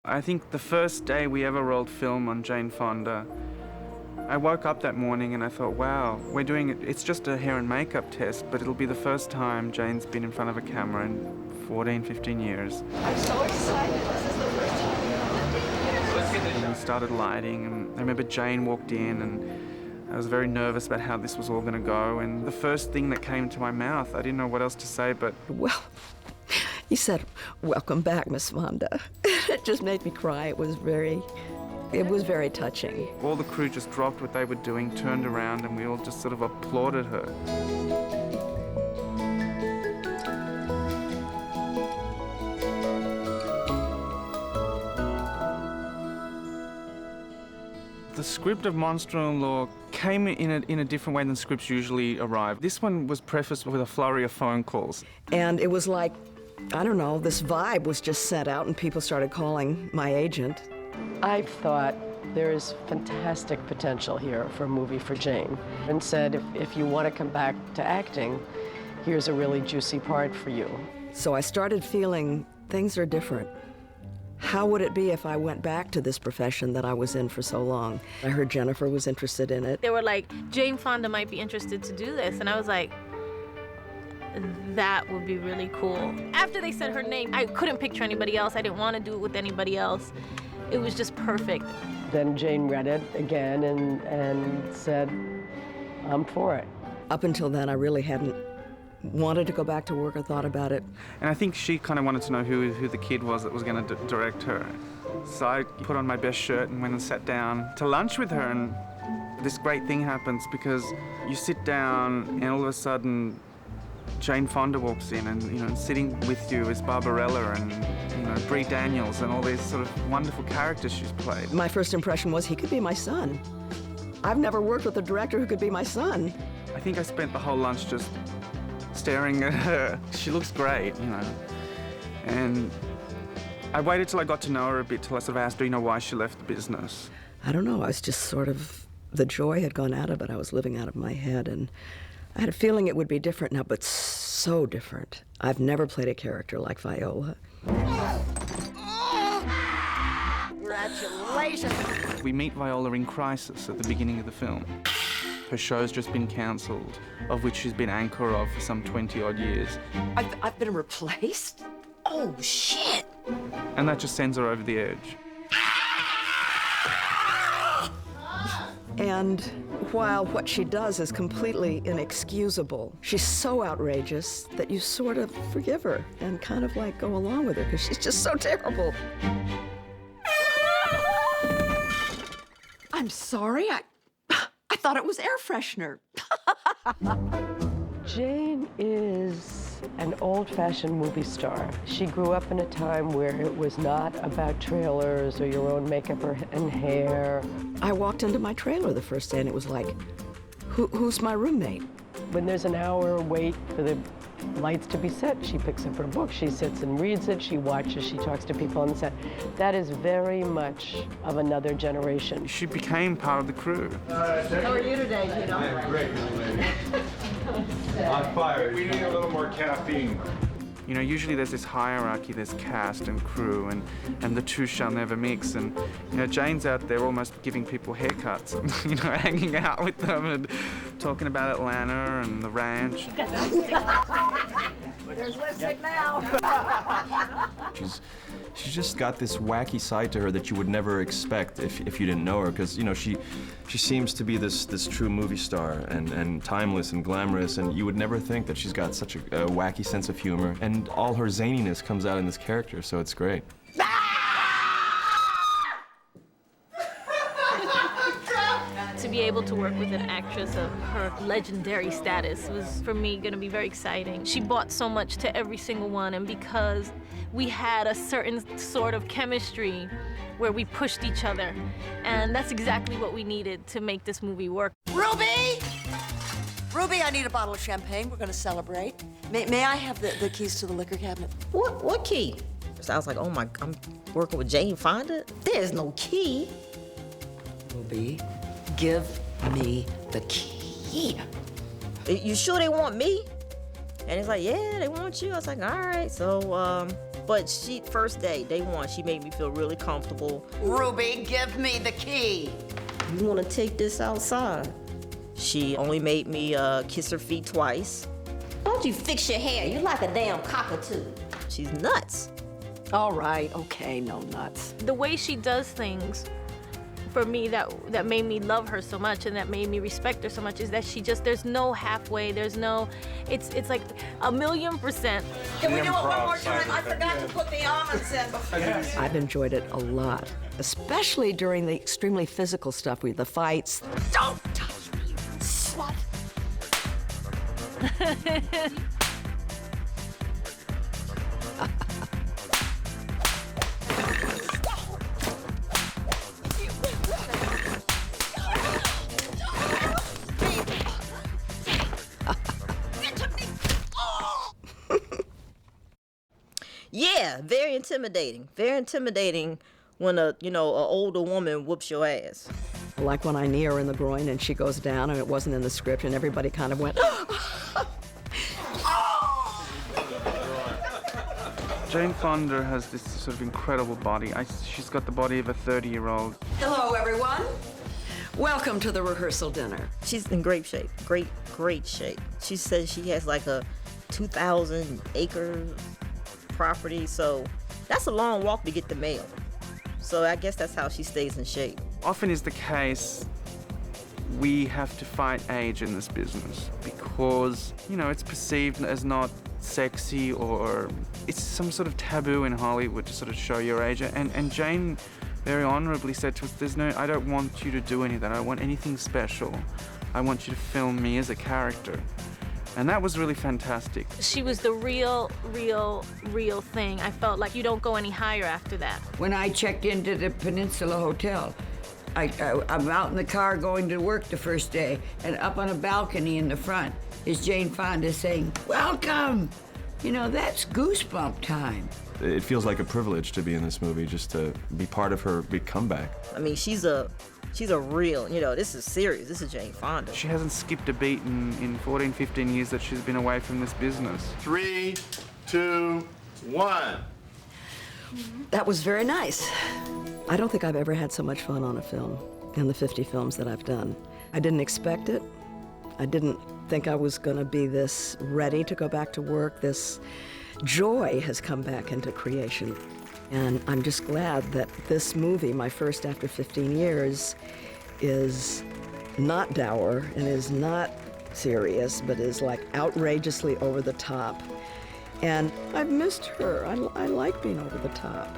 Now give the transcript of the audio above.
I think the first day we ever rolled film on Jane Fonda, I woke up that morning and I thought, wow, we're doing it. It's just a hair and makeup test, but it'll be the first time Jane's been in front of a camera in 14, 15 years. I'm so excited. This is the first time. And we started lighting, and I remember Jane walked in, and I was very nervous about how this was all going to go. And the first thing that came to my mouth, I didn't know what else to say, but... Well, he said, "Welcome back, Miss Fonda." It just made me cry. It was very touching. all the crew just dropped what they were doing, turned around, and we all just sort of applauded her. The script of Monster-in-Law came in a different way than scripts usually arrive. This one was prefaced with a flurry of phone calls. And it was like, I don't know, this vibe was just sent out and people started calling my agent. I've thought there is fantastic potential here for a movie for Jane, and said, if you want to come back to acting, here's a really juicy part for you. So I started feeling things are different. How would it be if I went back to this profession that I was in for so long? I heard Jennifer was interested in it. They were like, Jane Fonda might be interested to do this. And I was like, that would be really cool. After they said her name, I couldn't picture anybody else. I didn't want to do it with anybody else. It was just perfect. Then Jane read it again and said, I'm for it. Up until then, I really hadn't wanted to go back to work or thought about it. And I think she kind of wanted to know who the kid was that was going to direct her. So I put on my best shirt and went and sat down to lunch with her, and this great thing happens because you sit down and all of a sudden Jane Fonda walks in, and sitting with you is Barbarella and Brie Daniels and all these sort of wonderful characters she's played. My first impression was he could be my son. I've never worked with a director who could be my son. I think I spent the whole lunch just staring at her. She looks great, And I waited till I got to know her a bit, till I sort of asked her, why she left the business. I don't know, I was just sort of, the joy had gone out of it. I was living out of my head, and I had a feeling it would be different now, but so different. I've never played a character like Viola. Congratulations. We meet Viola in crisis at the beginning of the film. Her show's just been cancelled, of which she's been anchor of for some 20-odd years. I've been replaced? Oh, shit! And that just sends her over the edge. And while what she does is completely inexcusable, she's so outrageous that you sort of forgive her and kind of like go along with her because she's just so terrible. I'm sorry, I thought it was air freshener. Jane is an old-fashioned movie star. She grew up in a time where it was not about trailers or your own makeup and hair. I walked into my trailer the first day and it was like, who's my roommate? When there's an hour wait for the lights to be set, she picks up her book, she sits and reads it, she watches, she talks to people on the set. That is very much of another generation. She became part of the crew. How are you today, Gino? I'm great, young lady. On fire. We need a little more caffeine. Usually there's this hierarchy, there's cast and crew, and the two shall never mix. And, Jane's out there almost giving people haircuts, and, hanging out with them and talking about Atlanta and the ranch. There's lipstick now. She's just got this wacky side to her that you would never expect if you didn't know her, because she seems to be this true movie star and timeless and glamorous, and you would never think that she's got such a wacky sense of humor, and all her zaniness comes out in this character, so it's great. To be able to work with an actress of her legendary status was, for me, going to be very exciting. She brought so much to every single one, and because we had a certain sort of chemistry where we pushed each other, and that's exactly what we needed to make this movie work. Ruby! Ruby, I need a bottle of champagne. We're gonna celebrate. May I have the keys to the liquor cabinet? What key? So I was like, oh my, I'm working with Jane Fonda? There's no key. Ruby, give me the key. You sure they want me? And it's like, yeah, they want you. I was like, all right. So But first day one, she made me feel really comfortable. Ruby, give me the key. You want to take this outside? She only made me kiss her feet twice. Why don't you fix your hair? You like a damn cockatoo. She's nuts. All right, okay, no nuts. The way she does things, for me, that made me love her so much and that made me respect her so much is that there's no halfway, it's like 1,000,000%. Can we do it one more time? I forgot to put the almonds in before. I've enjoyed it a lot, especially during the extremely physical stuff, the fights. Don't touch me, you slut! Yeah, very intimidating. Very intimidating when a older woman whoops your ass. Like when I knee her in the groin and she goes down and it wasn't in the script and everybody kind of went, Jane Fonda has this sort of incredible body. She's got the body of a 30-year-old. Hello, everyone. Welcome to the rehearsal dinner. She's in great shape. Great shape. She says she has like a 2,000-acre property, so that's a long walk to get the mail. So I guess that's how she stays in shape. Often is the case, we have to fight age in this business because, it's perceived as not sexy or it's some sort of taboo in Hollywood to sort of show your age. And Jane very honorably said to us, I don't want you to do any of that. I don't want anything special. I want you to film me as a character. And that was really fantastic. She was the real thing. I felt like you don't go any higher after that. When I checked into the Peninsula Hotel, I'm out in the car going to work the first day, and up on a balcony in the front is Jane Fonda saying, "Welcome!" That's goosebump time. It feels like a privilege to be in this movie, just to be part of her big comeback. I mean, she's a real, this is serious. This is Jane Fonda. She hasn't skipped a beat in 14, 15 years that she's been away from this business. 3, 2, 1. That was very nice. I don't think I've ever had so much fun on a film in the 50 films that I've done. I didn't expect it. I didn't think I was going to be this ready to go back to work. This joy has come back into creation. And I'm just glad that this movie, my first after 15 years, is not dour and is not serious, but is like outrageously over the top. And I've missed her. I like being over the top.